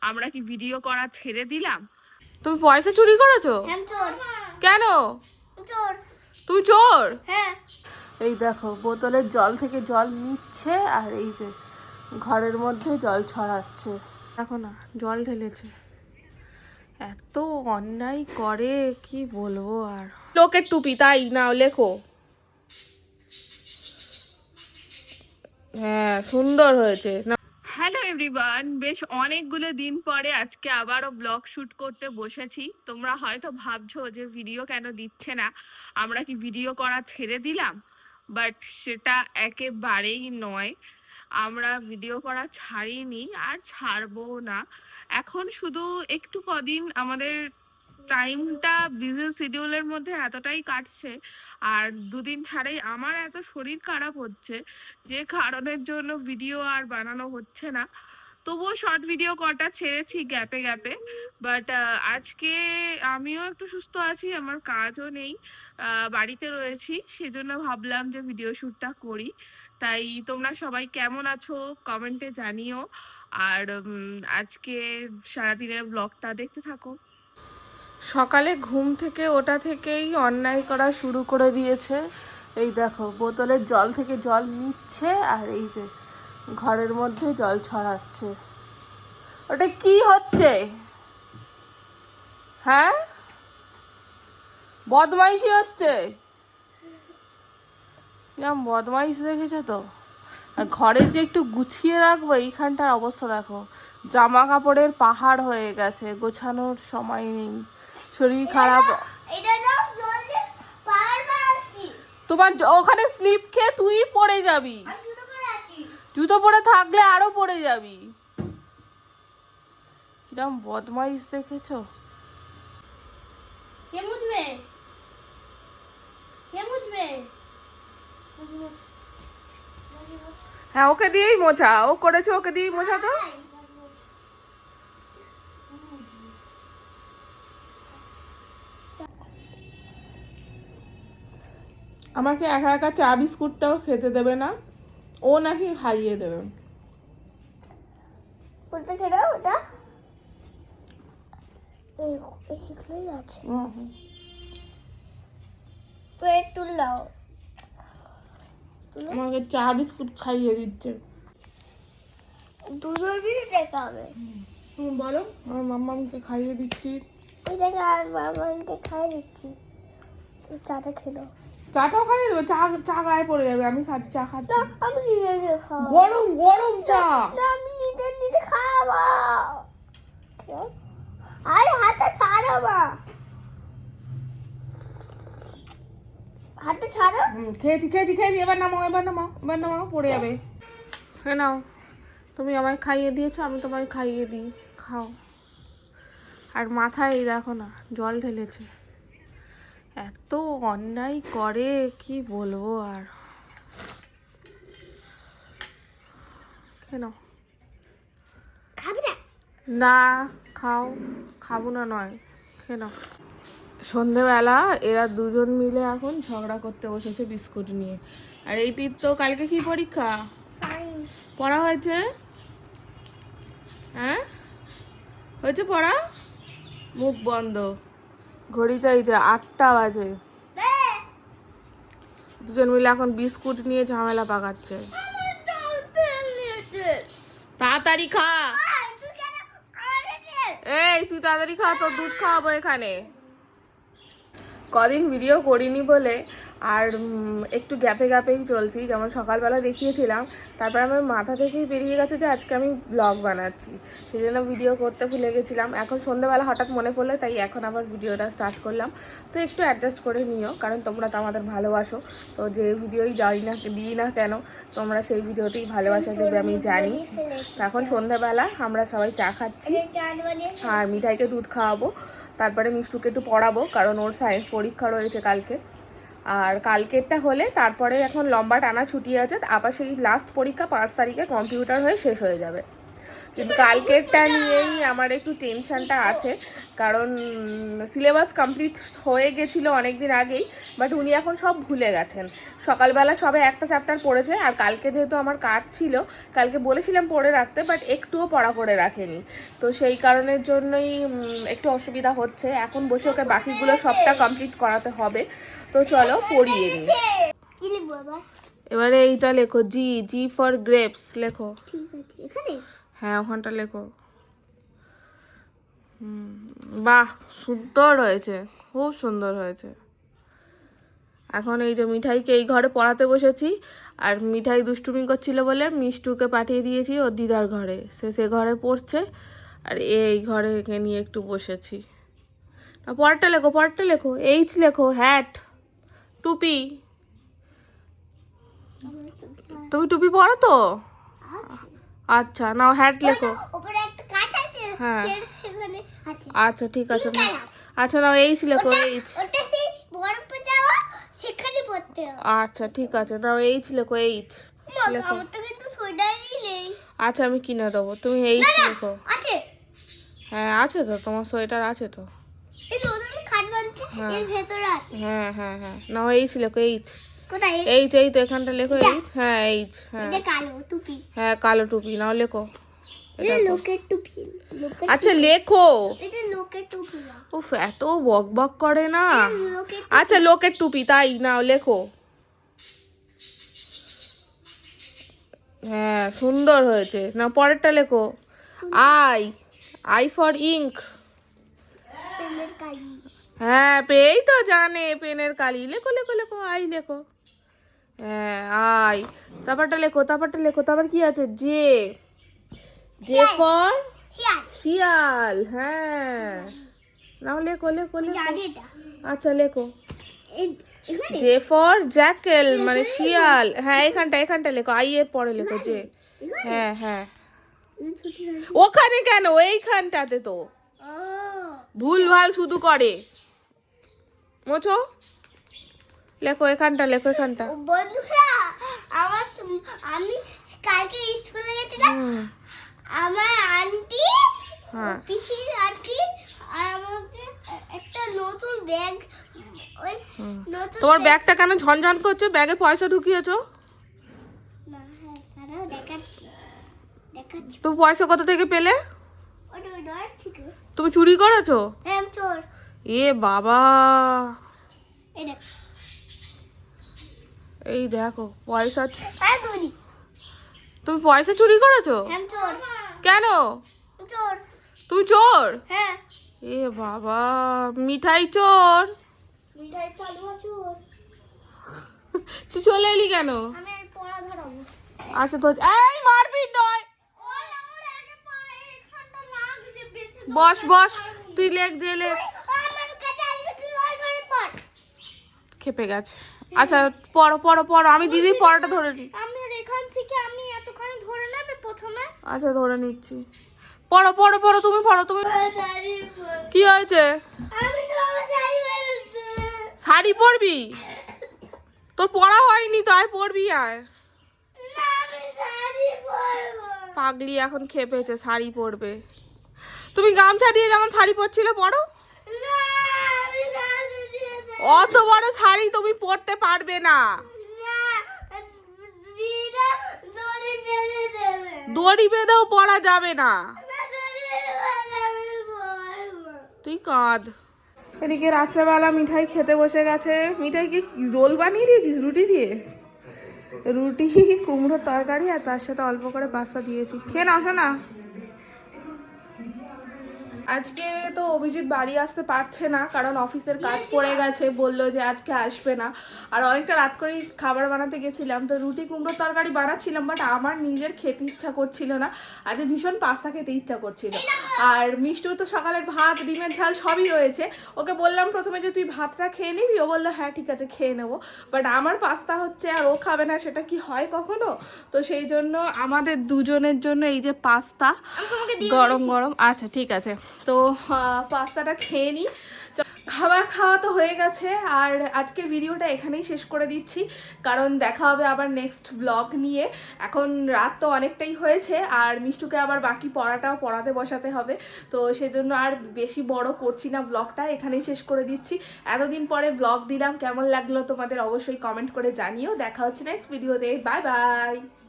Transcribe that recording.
আমরা কি ভিডিও করা ছেড়ে দিলাম? তুমি পয়সা চুরি করেছো? কেন? তুমি চোর? হ্যাঁ। এই দেখো বোতলের জল থেকে জল নিচ্ছে আর এই যে ঘরের মধ্যে জল ছড়াচ্ছে। দেখো না জল ঢেলেছে। এত অন্যায় করে কি বলবো আর। লোকের টুপি তাই না লেখো। হ্যাঁ সুন্দর হয়েছে না। হ্যালো এভরিওয়ান, বেশ অনেকগুলো দিন পরে আজকে আবারও ব্লগ শুট করতে বসেছি। তোমরা হয়তো ভাবছো যে ভিডিও কেন দিচ্ছে না, আমরা কি ভিডিও করা ছেড়ে দিলাম? বাট সেটা একেবারেই নয়। আমরা ভিডিও করা ছাড়িনি আর ছাড়বো না। এখন শুধু একটু কদিন আমাদের টাইমটা বিজি শিডিউলের মধ্যে এতটাই কাটছে, আর দুদিন ছাড়াই আমার এত শরীর খারাপ হচ্ছে যে কারণের জন্য ভিডিও আর বানানো হচ্ছে না। তবুও শর্ট ভিডিও কটা ছেড়েছি গ্যাপে গ্যাপে। বাট আজকে আমিও একটু সুস্থ আছি, আমার কাজও নেই, বাড়িতে রয়েছি, সেজন্য ভাবলাম যে ভিডিও শ্যুটটা করি। তাই তোমরা সবাই কেমন আছো কমেন্টে জানিও, আর আজকে সারাদিনের ব্লগটা দেখতে থাকো। সকালে ঘুম থেকে ওটা থেকেই অন্যায় করা শুরু করে দিয়েছে। এই দেখো বোতলের জল থেকে জল নিচ্ছে আর এই যে ঘরের মধ্যে জল ছড়াচ্ছে। ওটা কি হচ্ছে? হ্যাঁ বদমাইশি হচ্ছে। কিরম বদমাইশ দেখেছো তো। আর ঘরে যে একটু গুছিয়ে রাখবো এইখানটার অবস্থা দেখো, জামা কাপড়ের পাহাড় হয়ে গেছে, গোছানোর সময় নেই, শরীর খারাপ। তোমার ওখানে স্লিপ খেয়ে তুই পড়ে যাবি, জুতো পরে থাকলে আরো পড়ে যাবি। কিরম বদমাইশ দেখেছো। কে মুছবে? কে মুছবে? হ্যাঁ ওকে দিয়েই মোছা, ও করেছে ওকে দিয়েই মোছা। তো আমাকে একা একা চা বিস্কুটটাও খেতে দেবে না, ও নাকি খাইয়ে দেবে। বলতে খেলো ওটা এইগুলোই আছে। প্লেট তুল দাও। আমাকে চা বিস্কুট খাইয়ে দিচ্ছে। দুজনই দেখা হবে। তুমি বলো আমার মাম্মামকে খাইয়ে দিচ্ছি। ওই দেখে আর মামাকে খাই দিচ্ছি। তুই চাটা খেলো। চাটাও খাইয়ে দেবে? চা চা গায়ে পড়ে যাবে। আমি খাচ্ছি, চা খাচ্ছি। আমি নিজে নিজে খাবো। গরম গরম চা। আমি নিজে নিজে খাবো। আরে হাতে ছাড়ো মা, হাতে ছাড়ো। খেয়েছি খেয়েছি খেয়েছি, এবার নামাও এবার নামাও এবার নামাও, পড়ে যাবে। খেয়ে নাও। তুমি আমায় খাইয়ে দিয়েছো, আমি তোমায় খাইয়ে দিই, খাও। আর মাথায় দেখো না জল ঢেলেছে। এত অন্যায় করে কি বলবো আর। কেন খাবি না? না খাও, খাবো না নয়, কেন। সন্ধেবেলা এরা দুজন মিলে এখন ঝগড়া করতে বসেছে বিস্কুট নিয়ে। আর এইটির তো কালকে কি পরীক্ষা? সায়েন্স। পড়া হয়েছে? হ্যাঁ হয়েছে পড়া? মুখ বন্ধ। ঘড়িতে এই যে 8টা বাজে, দুজন মিলে এখন বিস্কুট নিয়ে ঝামেলা পাকাচ্ছে। তাড়াতাড়ি খা। এই তুই তাড়াতাড়ি খা, তোর দুধ খাওয়াবো এখানে। কদিন ভিডিও করিনি বলে আর একটু গ্যাপে গ্যাপেই চলছি। যেমন সকালবেলা দেখিয়েছিলাম, তারপর আমার মাথা থেকেই বেরিয়ে গেছে যে আজকে আমি ব্লগ বানাচ্ছি, সেই জন্য ভিডিও করতে ভুলে গেছিলাম। এখন সন্ধ্যেবেলা হঠাৎ মনে পড়লে তাই এখন আবার ভিডিওটা স্টার্ট করলাম। তো একটু অ্যাডজাস্ট করে নিও, কারণ তোমরা তো আমাদের ভালোবাসো। তো যে ভিডিওই দিই না কেন তোমরা সেই ভিডিওতেই ভালোবাসা দেবে আমি জানি। তো এখন সন্ধ্যাবেলা আমরা সবাই চা খাচ্ছি আর মিঠাইকে দুধ খাওয়াবো, তারপরে মিষ্টুকে একটু পড়াবো কারণ ওর সায়েন্স পরীক্ষা রয়েছে কালকে। আর কালকেরটা হলে তারপরে এখন লম্বা টানা ছুটি আছে, আবার সেই লাস্ট পরীক্ষা 5 তারিখে কম্পিউটার হয়ে শেষ হয়ে যাবে। কিন্তু কালকেরটা নিয়েই আমার একটু টেনশনটা আছে, কারণ সিলেবাস কমপ্লিট হয়ে গেছিলো অনেক দিন আগেই, বাট উনি এখন সব ভুলে গেছেন। সকালবেলা সবে একটা চ্যাপ্টার পড়েছে, আর কালকে যেহেতু আমার কাজ ছিল, কালকে বলেছিলাম পড়ে রাখতে, বাট একটুও পড়া করে রাখেনি। তো সেই কারণের জন্যই একটু অসুবিধা হচ্ছে। এখন বসে ওকে বাকিগুলো সবটা কমপ্লিট করাতে হবে। তো চলো পড়িয়ে নিই। কি লিখবো এবার? এবারে এইটা লেখো, জি, জি ফর গ্রেপস লেখো। ঠিক আছে, এখানে হ্যাঁ, ওখানটা লেখো। বাহ, সুন্দর হয়েছে, খুব সুন্দর হয়েছে। এখন এই যে মিঠাইকে এই ঘরে পড়াতে বসেছি, আর মিঠাই দুষ্টুমি করছিল বলে মিষ্টুকে পাঠিয়ে দিয়েছি ওর দিদার ঘরে, সে ঘরে পড়ছে, আর এই ঘরে একে নিয়ে একটু বসেছি। না, পরেরটা লেখো, পরেরটা লেখো, এইচ লেখো, হ্যাট, টুপি। তুমি টুপি পরো তো? আচ্ছা, নাও হ্যাট লেখো। উপরে একটা কাঠ আছে, হ্যাঁ। সেখানে আছে। আচ্ছা ঠিক আছে, আচ্ছা নাও এইচ লেখো, এইচ। ওটা সেই বরফে যাওয়া, সেখানে পড়তে হবে। আচ্ছা ঠিক আছে, নাও এইচ লেখো, এইচ লেখো। আমার তো কিন্তু সোয়েটারই নেই। আচ্ছা আমি কিনে দেবো, তুমি এইচ লেখো। আছে, হ্যাঁ আছে তো, তোমার সোয়েটার আছে তো। এই তো ওদের খাট বানছে, এর ভেতরে আছে। হ্যাঁ হ্যাঁ হ্যাঁ, নাও এইচ লেখো, এইচ। কোথায়? এইচ, এই তো এখানটা লেখো, এইচ। হ্যাঁ এইচ, হ্যাঁ এটা কালো টুপি। হ্যাঁ কালো টুপি, নাও লেখো। এটা লোকের টুপি। লোকের আচ্ছা লেখো। এটা লোকের টুপি না। উফ, এত বক বক করে না। লোকের আচ্ছা লোকের টুপি, তাই নাও লেখো। হ্যাঁ সুন্দর হয়েছে, না পরেরটা লেখো। I, I for ink. পেনের কালি। হ্যাঁ এই তো জানে, পেনের কালি। লেখো লেখো লেখো, আই লেখো। হ্যাঁ আই, তারপরটা লেখো, তারপরটা লেখো। তারপর কি আছে? জে, জে ফর শিয়াল। শিয়াল। হ্যাঁ নাও লেখো লেখো লেখো। জানি এটা। আচ্ছা লেখো। এখানে জে ফর জ্যাকেল, মানে শিয়াল। হ্যাঁ এখানটা লেখো, আই এর পরে লেখো জে। হ্যাঁ হ্যাঁ, ওখানে কেন, এইখানটাতে তো। ভুল ভাল শুধু করে। মোছো, লেখো এখানটা, লেখো এখানটা। বন্ধুরা, আমি কালকে স্কুলে গেছিলাম। আমার আন্টি, হ্যাঁ পিসির আন্টি আমাকে একটা নতুন ব্যাগ, ওই নতুন তোমার ব্যাগটা কেন ঝনঝন করছে? ব্যাগে পয়সা ঢুকিয়েছো? না, হ্যাঁ, দাঁড়াও, দেখাচ্ছি। তুমি পয়সা কোথা থেকে পেলে? ওটা ওই ডর থেকে। তুমি চুরি করেছো? হ্যাঁ, আমি চোর। এ বাবা, এই দেখ। এই দেখো পয়সা। হ্যাঁ, চুরি। তুমি পয়সা চুরি করেছো? হ্যাঁ, আমি চোর। কেন? আমি চোর। তুমি চোর? হ্যাঁ। এ বাবা, মিঠাই চোর। মিঠাই চালুয়া চোর। তুই চলে এলি কেন? আমি পড়া ধরাবো। আচ্ছা তো, এই মারপিট নয়। ওই আমার আগে পায়ে এখানটা লাগছে বেশি। বস বস, তুই লেখ, যে লেখ। আমার কাছে আসবে, তুই ওই ঘরে পড়। খেপে গেছে। আচ্ছা পড়ো পড়ো পড়ো, আমি দিদি পড়াটা ধরে নিই। আমার এখান থেকে আমি এতখানি ধরে নেবে প্রথমে। আচ্ছা ধরে নিচ্ছি। পড়ো পড়ো পড়ো, তুমি পড়ো, তুমি। কি হয়েছে? আমি তো আমার শাড়ি বেরোচ্ছে। শাড়ি পরবি? তোর পড়া হয়নি তো, আয় পরবি আয়। না, আমি শাড়ি পরবো। পাগলি এখন খেপেছে, শাড়ি পরবে। তুমি গামছা দিয়ে যেমন শাড়ি পরছিলে পরো। না, আমি শাড়ি দিয়ে দেব। অত বড় শাড়ি তুমি পরতে পারবে না। না, দিদা দড়ি বেঁধে দেবে। দড়ি বেঁধেও পরা যাবে না। না, দড়ি বেঁধে আমি পরবো। তুই কাঁদ। এদিকে রাত্রেবেলা মিঠাই খেতে বসে গেছে। মিঠাইকে রোল বানিয়ে দিয়েছিস রুটি দিয়ে? রুটি, কুমড়োর তরকারি, আর তার সাথে অল্প করে পাস্তা দিয়েছি। খেয়ে নাও শোনা। আজকে তো অভিজিৎ বাড়ি আসতে পারছে না, কারণ অফিসের কাজ পড়ে গেছে, বললো যে আজকে আসবে না। আর অনেকটা রাত করেই খাবার বানাতে গেছিলাম, তো রুটি কুমড়োর তরকারি বানাচ্ছিলাম, বাট আমার নিজের খেতে ইচ্ছা করছিল না। আজকে ভীষণ পাস্তা খেতে ইচ্ছা করছিল। আর মিষ্টু তো সকালের ভাত, ডিমের ঝাল সবই রয়েছে। ওকে বললাম প্রথমে যে তুই ভাতটা খেয়ে নিবি, ও বললো হ্যাঁ ঠিক আছে খেয়ে নেবো। বাট আমার পাস্তা হচ্ছে আর ও খাবে না, সেটা কি হয় কখনো? তো সেই জন্য আমাদের দুজনের জন্য এই যে পাস্তা গরম গরম। আচ্ছা ঠিক আছে, তো পাস্তাটা খেয়ে নিই। খাবার খাওয়া তো হয়ে গেছে, আর আজকের ভিডিওটা এখানেই শেষ করে দিচ্ছি, কারণ দেখা হবে আবার নেক্সট ব্লগ নিয়ে। এখন রাত তো অনেকটাই হয়েছে, আর মিষ্টুকে আবার বাকি পড়াটাও পড়াতে বসাতে হবে, তো সেজন্য আর বেশি বড় করছি না, ব্লগটা এখানেই শেষ করে দিচ্ছি। এতদিন পরে ব্লগ দিলাম, কেমন লাগলো তোমাদের অবশ্যই কমেন্ট করে জানিও। দেখা হচ্ছে নেক্সট ভিডিওতে, বাই বাই।